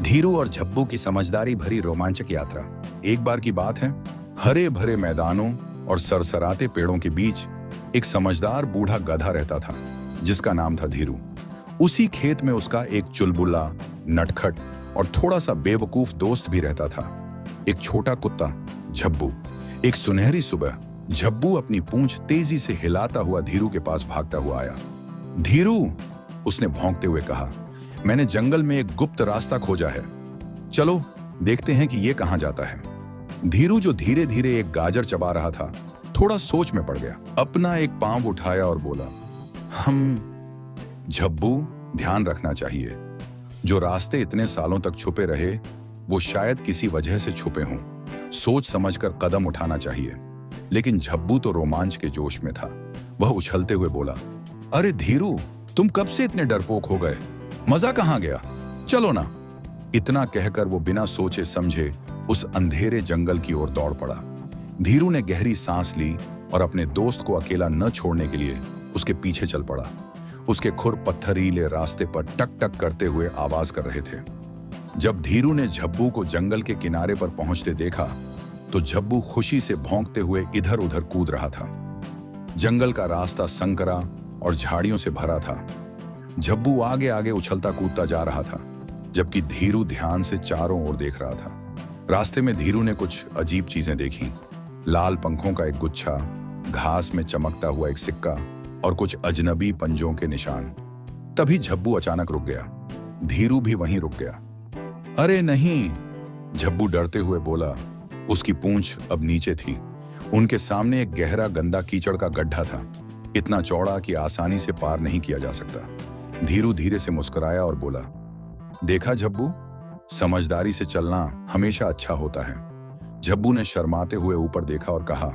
धीरू और झब्बू की समझदारी भरी रोमांचक यात्रा। एक बार की बात है, हरे भरे मैदानों और सरसराते पेड़ों के बीच एक समझदार बूढ़ा गधा रहता था जिसका नाम था धीरू। उसी खेत में उसका एक चुलबुला, नटखट और थोड़ा सा बेवकूफ दोस्त भी रहता था, एक छोटा कुत्ता झब्बू। एक सुनहरी सुबह झब्बू अपनी पूंछ तेजी से हिलाता हुआ धीरू के पास भागता हुआ आया। धीरू, उसने भौंकते हुए कहा, मैंने जंगल में एक गुप्त रास्ता खोजा है, चलो देखते हैं कि यह कहां जाता है। धीरू, जो धीरे धीरे एक गाजर चबा रहा था, थोड़ा सोच में पड़ गया। अपना एक पांव उठाया और बोला, झब्बू, ध्यान रखना चाहिए। जो रास्ते इतने सालों तक छुपे रहे वो शायद किसी वजह से छुपे हों। सोच समझकर कदम उठाना चाहिए। लेकिन झब्बू तो रोमांच के जोश में था। वह उछलते हुए बोला, अरे धीरू, तुम कब से इतने डरपोक हो गए? मजा कहां गया? चलो ना। इतना कहकर वो बिना सोचे समझे उस अंधेरे जंगल की ओर दौड़ पड़ा। धीरू ने गहरी सांस ली और अपने दोस्त को अकेला न छोड़ने के लिए उसके पीछे चल पड़ा। उसके खुर पत्थरीले रास्ते पर टक टक करते हुए आवाज कर रहे थे। जब धीरू ने झब्बू को जंगल के किनारे पर पहुंचते देखा तो झब्बू खुशी से भौंकते हुए इधर उधर कूद रहा था। जंगल का रास्ता संकरा और झाड़ियों से भरा था। झब्बू आगे आगे उछलता कूदता जा रहा था, जबकि धीरू ध्यान से चारों ओर देख रहा था। रास्ते में धीरू ने कुछ अजीब चीजें देखी। लाल पंखों का एक गुच्छा, घास में चमकता हुआ एक सिक्का और कुछ अजनबी पंजों के निशान। तभी झब्बू अचानक रुक गया। धीरू भी वहीं रुक गया। अरे नहीं, झब्बू डरते हुए बोला। उसकी पूंछ अब नीचे थी। उनके सामने एक गहरा गंदा कीचड़ का गड्ढा था, इतना चौड़ा कि आसानी से पार नहीं किया जा सकता। धीरू धीरे से मुस्कुराया और बोला, देखा झब्बू, समझदारी से चलना हमेशा अच्छा होता है। झब्बू ने शर्माते हुए ऊपर देखा और कहा,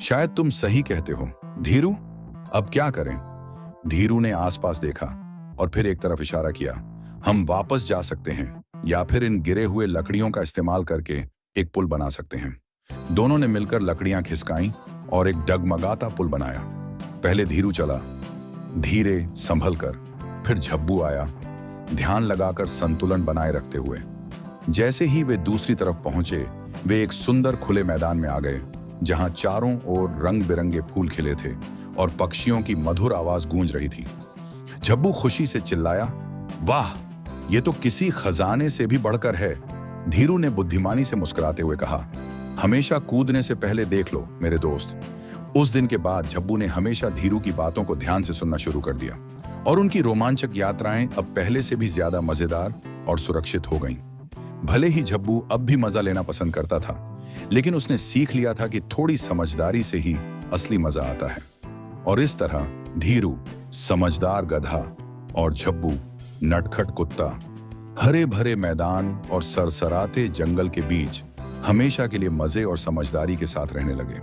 शायद तुम सही कहते हो धीरू, अब क्या करें? धीरू ने आसपास देखा और फिर एक तरफ इशारा किया, हम वापस जा सकते हैं या फिर इन गिरे हुए लकड़ियों का इस्तेमाल करके एक पुल बना सकते हैं। दोनों ने मिलकर लकड़ियां खिसकाईं और एक डगमगाता पुल बनाया। पहले धीरू चला, धीरे संभल कर, फिर झब्बू आया, ध्यान लगाकर संतुलन बनाए रखते हुए। जैसे ही वे दूसरी तरफ पहुंचे, वे एक सुंदर खुले मैदान में आ गए, जहां चारों ओर रंग बिरंगे फूल खिले थे और पक्षियों की मधुर आवाज गूंज रही थी। झब्बू खुशी से चिल्लाया, वाह, ये तो किसी खजाने से भी बढ़कर है। धीरू ने बुद्धिमानी से मुस्कुराते हुए कहा, हमेशा कूदने से पहले देख लो मेरे दोस्त। उस दिन के बाद झब्बू ने हमेशा धीरू की बातों को ध्यान से सुनना शुरू कर दिया और उनकी रोमांचक यात्राएं अब पहले से भी ज्यादा मजेदार और सुरक्षित हो गईं। भले ही झब्बू अब भी मजा लेना पसंद करता था, लेकिन उसने सीख लिया था कि थोड़ी समझदारी से ही असली मजा आता है। और इस तरह धीरू, समझदार गधा, और झब्बू, नटखट कुत्ता, हरे भरे मैदान और सरसराते जंगल के बीच हमेशा के लिए मजे और समझदारी के साथ रहने लगे।